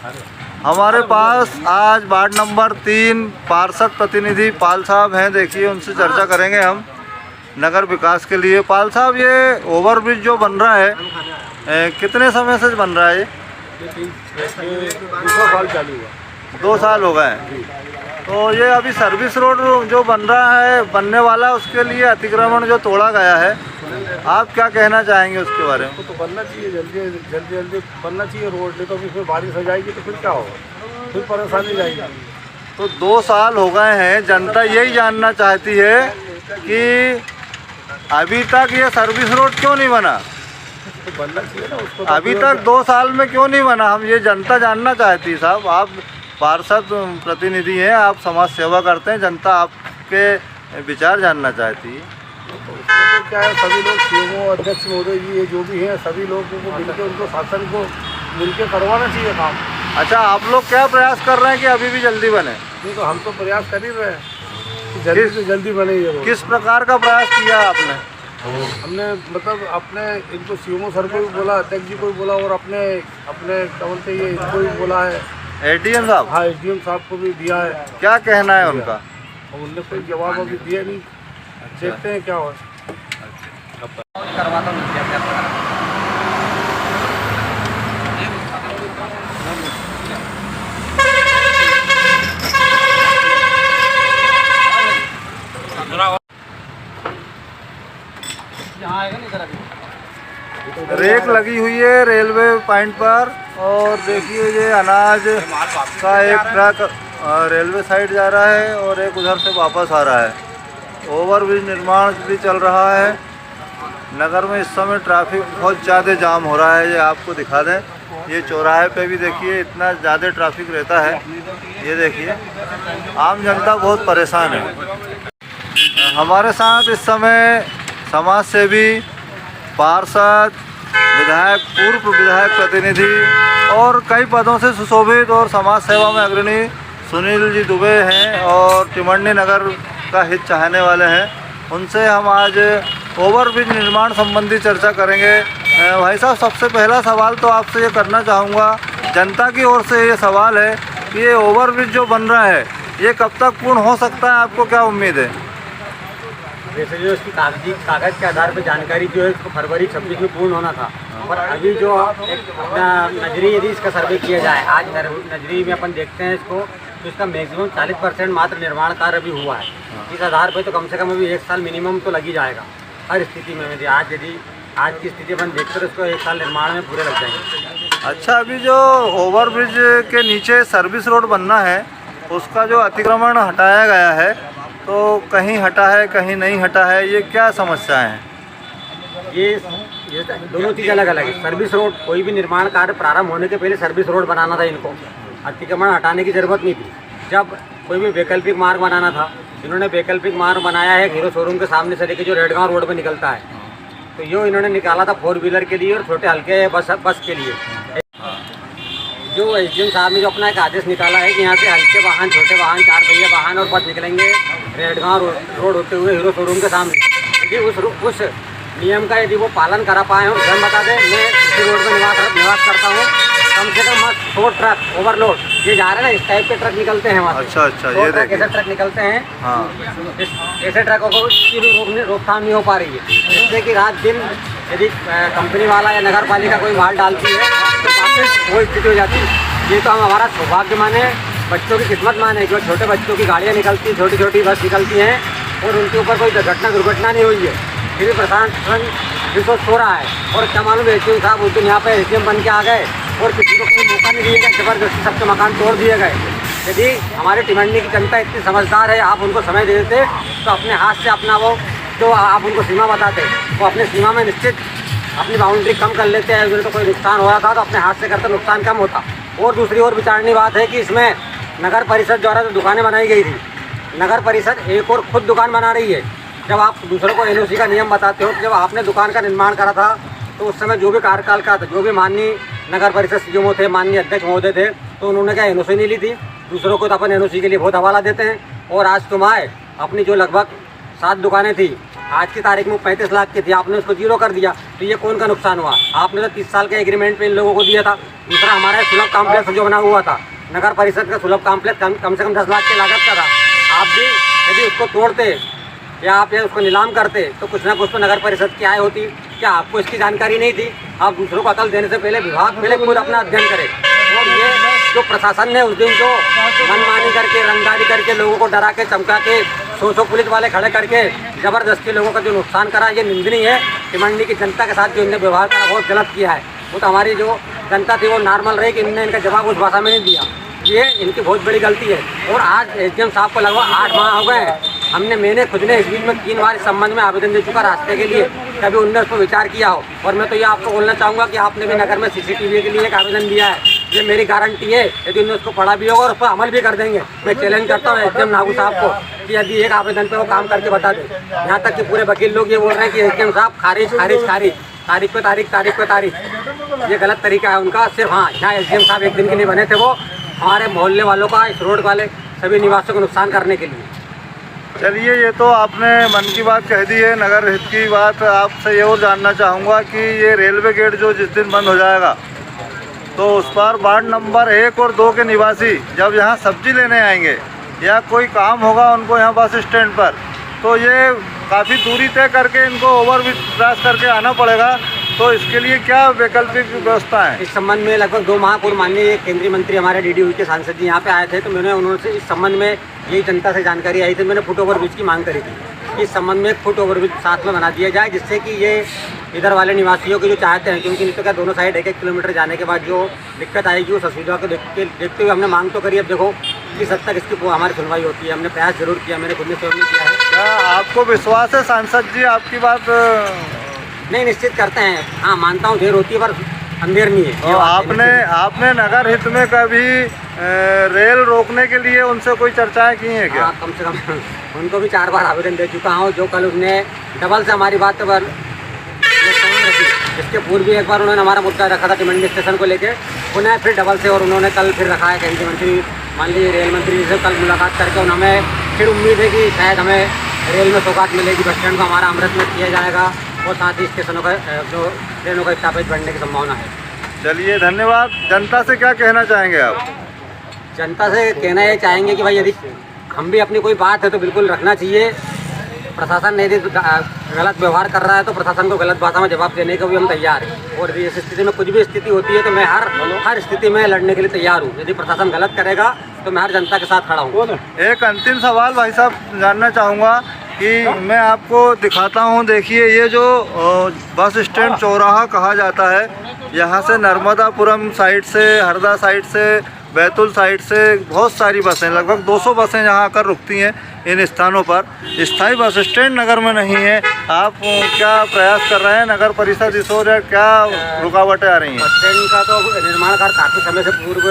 हमारे पास आज ward number 3 पार्षद प्रतिनिधि पाल साहब हैं। देखिए उनसे चर्चा करेंगे हम नगर विकास के लिए। पाल साहब, ये ओवरब्रिज जो बन रहा है कितने समय से बन रहा है? ये 2 साल चालू हुआ। 2 साल हो गए हैं। तो ये अभी सर्विस रोड जो बन रहा है, बनने वाला, उसके लिए अतिक्रमण जो तोड़ा गया है, आप क्या कहना चाहेंगे उसके बारे में? तो बनना चाहिए, जल्दी बनना चाहिए रोड। नहीं तो फिर बारिश हो जाएगी तो फिर क्या होगा, फिर परेशानी जाएगी। तो 2 साल हो गए हैं, जनता यही जानना चाहती है कि अभी तक ये सर्विस रोड क्यों नहीं बना? तो बनना चाहिए ना उसको। अभी तक 2 साल में क्यों नहीं बना? हम ये जनता जानना चाहती है। साहब, आप पार्षद प्रतिनिधि हैं, आप समाज सेवा करते हैं, जनता आपके विचार जानना चाहती है। तो उसमें तो क्या है, सभी लोग सीएमओ, अध्यक्ष महोदय जी, ये जो भी हैं, सभी लोगों को मिलकर उनको शासन को मिलकर करवाना चाहिए काम। अच्छा, आप लोग क्या प्रयास कर रहे हैं कि अभी भी जल्दी बने? नहीं तो हम तो प्रयास कर ही रहे हैं कि जल्दी से जल्दी बने ये रोड। किस प्रकार का प्रयास किया आपने? हमने मतलब अपने इनको सीएमओ सर को भी बोला, अध्यक्ष जी को भी बोला, और अपने क्या बोलते हैं, ये इनको भी बोला है, एडीएम साहब। हाँ, एसडीएम साहब को भी दिया है। क्या कहना है उनका? और उनने कोई जवाब अभी दिया नहीं। देखते हैं क्या हो। रेक लगी हुई है रेलवे पॉइंट पर, और देखिए ये अनाज का एक ट्रक रेलवे साइड जा रहा है और एक उधर से वापस आ रहा है। ओवरब्रिज निर्माण भी चल रहा है। नगर में इस समय ट्रैफिक बहुत ज़्यादा जाम हो रहा है। ये आपको दिखा दें, ये चौराहे पे भी देखिए इतना ज़्यादा ट्रैफिक रहता है। ये देखिए, आम जनता बहुत परेशान है। हमारे साथ इस समय समाज सेवी, पार्षद, विधायक, पूर्व विधायक प्रतिनिधि और कई पदों से सुशोभित और समाज सेवा में अग्रणी सुनील जी दुबे हैं और टिमरनी नगर का हित चाहने वाले हैं। उनसे हम आज ओवरब्रिज निर्माण संबंधी चर्चा करेंगे। भाई साहब, सबसे पहला सवाल तो आपसे ये करना चाहूँगा, जनता की ओर से ये सवाल है कि ये ओवरब्रिज जो बन रहा है ये कब तक पूर्ण हो सकता है? आपको क्या उम्मीद है? जैसे जो इसकी कागज़ के आधार पर जानकारी जो है इसको फरवरी 26 में पूर्ण होना था, पर अभी जो एक अपना नजरी, यदि इसका सर्वे किया जाए, आज नजरी में अपन देखते हैं इसको, तो इसका मैक्सिमम 40% मात्र निर्माण कार्य अभी हुआ है। इस आधार पर तो कम से कम अभी 1 साल मिनिमम तो लग ही जाएगा हर स्थिति में। यदि आज की स्थिति अपन देखते तो इसको 1 साल निर्माण में पूरे लग जाएंगे। अच्छा, अभी जो ओवरब्रिज के नीचे सर्विस रोड बनना है उसका जो अतिक्रमण हटाया गया है, तो कहीं हटा है कहीं नहीं हटा है, ये क्या समस्या है? ये दोनों चीज़ अलग अलग है। सर्विस रोड, कोई भी निर्माण कार्य प्रारंभ होने के पहले सर्विस रोड बनाना था, इनको अतिक्रमण हटाने की ज़रूरत नहीं थी। जब कोई भी वैकल्पिक मार्ग बनाना था, इन्होंने वैकल्पिक मार्ग बनाया है हीरो शोरूम के सामने से लेकर जो रेडगांव रोड पर निकलता है, तो ये इन्होंने निकाला था 4 व्हीलर के लिए और छोटे हल्के बस के लिए। जो एसडीएम साहब ने जो अपना एक आदेश निकाला है कि यहाँ से हल्के वाहन, छोटे वाहन, 4 पहिया वाहन और बस निकलेंगे रेडगांव रोड होते हुए हीरो शोरूम के सामने। यदि उस नियम का यदि वो पालन करा पाए और स्वयं बता दें, मैं इसी रोड में निवास करता हूँ, कम से कम 100 ट्रक ओवरलोड ये जा रहे हैं ना, इस टाइप के ट्रक निकलते हैं वहाँ। अच्छा, ये देखिए, ऐसे ट्रक निकलते हैं। हाँ, ऐसे ट्रकों को किसी भी रोकथाम नहीं हो पा रही है, जिससे कि रात दिन यदि कंपनी वाला या नगर पालिका कोई माल डालती है तो वापस वो स्थिति हो जाती है। ये तो हम हमारा सौभाग्य माने, बच्चों की किस्मत माने, जो छोटे बच्चों की गाड़ियाँ निकलती हैं, छोटी छोटी बस निकलती हैं और उनके ऊपर कोई दुर्घटना नहीं हुई है। फिर भी प्रशासन विश्वास हो रहा है, और क्या मालूम एसडीएम साहब उस दिन यहाँ पे एसडीएम बन के आ गए और किसी को कोई मौका नहीं दिया गया, जबरदस्ती सबके मकान तोड़ दिए गए। यदि हमारे टिमरनी की जनता इतनी समझदार है, आप उनको समय दे देते तो अपने हाथ से अपना वो जो आप उनको सीमा बताते, वो अपने सीमा में निश्चित अपनी बाउंड्री कम कर लेते हैं। अगर तो कोई नुकसान हो रहा था तो अपने हाथ से करते नुकसान कम होता। और दूसरी ओर विचारणी बात है कि इसमें नगर परिषद द्वारा जो दुकानें बनाई गई थी, नगर परिषद एक और खुद दुकान बना रही है। जब आप दूसरों को एनओसी का नियम बताते हो, जब आपने दुकान का निर्माण करा था तो उस समय जो भी कार्यकाल का था, जो भी माननीय नगर परिषद सीएमओ थे, माननीय अध्यक्ष महोदय थे, तो उन्होंने क्या एनओसी नहीं ली थी। दूसरों को तो अपन एनओसी के लिए बहुत हवाला देते हैं। और आज तुम आए, अपनी जो लगभग 7 दुकानें थी आज की तारीख में 35 लाख की थी, आपने उसको 0 कर दिया, तो ये कौन का नुकसान हुआ? आपने तो 30 साल के एग्रीमेंट पे इन लोगों को दिया था। दूसरा हमारा सुलभ कॉम्प्लेक्स जो बना हुआ था, नगर परिषद का सुलभ कॉम्प्लेक्स कम से कम 10 लाख की लागत का था। आप भी यदि उसको तोड़ते या आप ये उसको नीलाम करते तो कुछ ना कुछ तो नगर परिषद की आय होती। क्या आपको इसकी जानकारी नहीं थी? आप दूसरों को अकल देने से पहले विभाग पहले खुद अपना अध्ययन करे। और ये जो प्रशासन ने उस दिन जो मनमानी करके, रंगदारी करके, लोगों को डरा के, चमका के, 100 पुलिस वाले खड़े करके ज़बरदस्ती लोगों का जो नुकसान करा, ये निंदनीय है। भिवंडी की जनता के साथ जो इनने व्यवहार करा बहुत गलत किया है। वो तो हमारी जो जनता थी वो नॉर्मल रही कि इनने इनका जवाब उस भाषा में नहीं दिया। ये इनकी बहुत बड़ी गलती है। और आज एसडीएम साहब को लगभग 8 माह हो गए हैं। मैंने खुद ने इस बीच में 3 बार इस संबंध में आवेदन दे चुका रास्ते के लिए, कभी उनने उस पर विचार किया हो। और मैं तो ये आपको बोलना चाहूँगा कि आपने भी नगर में CCTV के लिए एक आवेदन दिया है, ये मेरी गारंटी है यदि उन्होंने उसको पढ़ा भी होगा और उस पर अमल भी कर देंगे। मैं चैलेंज करता हूँ एसडीएम नागू साहब को कि यदि एक आवेदन पर वो काम करके बता दें। यहाँ तक कि पूरे वकील लोग ये बोल रहे हैं कि एसडीएम साहब खारिज, तारीख पे तारीख। ये गलत तरीका है उनका। सिर्फ हाँ, यहाँ एसडीएम साहब एक दिन के नहीं बने थे, वो हमारे मोहल्ले वालों का, इस रोड वाले सभी निवासियों को नुकसान करने के लिए। चलिए, ये तो आपने मन की बात कह दी है, नगर हित की बात। आपसे ये और जानना चाहूँगा कि ये रेलवे गेट जो जिस दिन बंद हो जाएगा तो उस पर वार्ड नंबर 1 और 2 के निवासी जब यहाँ सब्जी लेने आएंगे या कोई काम होगा उनको यहाँ बस स्टैंड पर, तो ये काफ़ी दूरी तय करके इनको ओवरब्रिज क्रॉस करके आना पड़ेगा। तो इसके लिए क्या वैकल्पिक व्यवस्था है? इस संबंध में लगभग 2 माह पूर्व माननीय केंद्रीय मंत्री हमारे DDU के सांसद जी यहाँ पे आए थे, तो मैंने उन्होंने इस संबंध में यही जनता से जानकारी आई थी। मैंने फुट ओवर ब्रिज की मांग करी थी। इस संबंध में एक फुट ओवर ब्रिज साथ में बना दिया जाए, जिससे कि ये इधर वाले निवासियों की जो चाहते हैं, क्योंकि नहीं तो क्या दोनों साइड 1-1 किलोमीटर जाने के बाद जो दिक्कत आएगी उस असुविधा को देखते हुए हमने मांग तो करी। अब देखो किस हद तक इसकी हमारी सुनवाई होती है। हमने प्रयास जरूर किया, मैंने खुद ने स्वयं किया है। क्या आपको विश्वास है सांसद जी आपकी बात? नहीं, निश्चित करते हैं। हाँ, मानता हूँ देर होती है पर अंधेर नहीं है। और आपने नगर हित में कभी रेल रोकने के लिए उनसे कोई चर्चाएं की हैं क्या? हाँ, कम से कम उनको भी 4 बार आवेदन दे चुका हूँ। जो कल उन्होंने डबल से हमारी बात पर इसके पूर्व भी एक बार उन्होंने हमारा मुद्दा रखा था भिवंडी स्टेशन को लेकर, पुनः फिर डबल से, और उन्होंने कल फिर रखा है केंद्रीय मंत्री, मान लीजिए रेल मंत्री से कल मुलाकात करके। और हमें फिर उम्मीद है कि शायद हमें रेल में सौगात मिलेगी, बस स्टैंड को हमारा अमृत में किया जाएगा और साथ ही स्टेशनों का जो ट्रेनों का स्थापित बढ़ने की संभावना है। चलिए, धन्यवाद। जनता से क्या कहना चाहेंगे आप? जनता से कहना ये चाहेंगे कि भाई यदि हम भी अपनी कोई बात है तो बिल्कुल रखना चाहिए। प्रशासन यदि गलत व्यवहार कर रहा है तो प्रशासन को गलत भाषा में जवाब देने को भी हम तैयार हैं। और इस स्थिति में कुछ भी स्थिति होती है तो मैं हर स्थिति में लड़ने के लिए तैयार हूँ। यदि प्रशासन गलत करेगा तो मैं हर जनता के साथ खड़ा हूँ। एक अंतिम सवाल भाई साहब जानना चाहूँगा कि मैं आपको दिखाता हूँ। देखिए, ये जो बस स्टैंड चौराहा कहा जाता है, यहाँ से नर्मदापुरम साइड से, हरदा साइड से, बैतूल साइड से बहुत सारी बसें, लगभग 200 बसें यहाँ आकर रुकती हैं इन स्थानों पर। स्थायी बस स्टैंड नगर में नहीं है। आप क्या प्रयास कर रहे हैं? नगर परिषद इस ओर क्या रुकावटें आ रही हैं? बस स्टैंड का तो निर्माण कार्य काफ़ी समय से पूर्व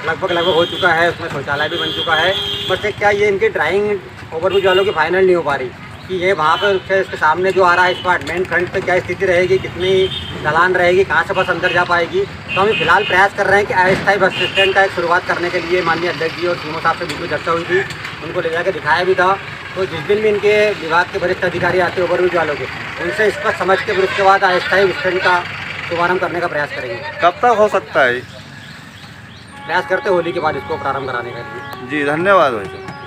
लगभग हो चुका है, उसमें शौचालय भी बन चुका है। बस क्या ये इनकी ड्राइंग ओवरब्रिज वालों की फाइनल नहीं हो पा रही कि ये वहाँ पर इसके सामने जो आ रहा है इस पर मेन फ्रंट पे क्या स्थिति रहेगी, कितनी ढलान रहेगी, कहाँ से बस अंदर जा पाएगी। तो हम फिलहाल प्रयास कर रहे हैं कि अस्थायी बस स्टैंड का एक शुरुआत करने के लिए माननीय अध्यक्ष जी और सीएम साहब से बिल्कुल चर्चा हुई थी, उनको ले जाकर दिखाया भी था। तो जिस दिन भी इनके विभाग के वरिष्ठ अधिकारी आते हैं ओवरब्रिज वालों के, उनसे स्पष्ट समझ के फिर उसके बाद अस्थायी स्टैंड का शुभारम्भ करने का प्रयास करेंगे। कब तक हो सकता है? प्रयास करते होली के बाद इसको प्रारंभ कराने का लिए। जी, धन्यवाद भाई साहब।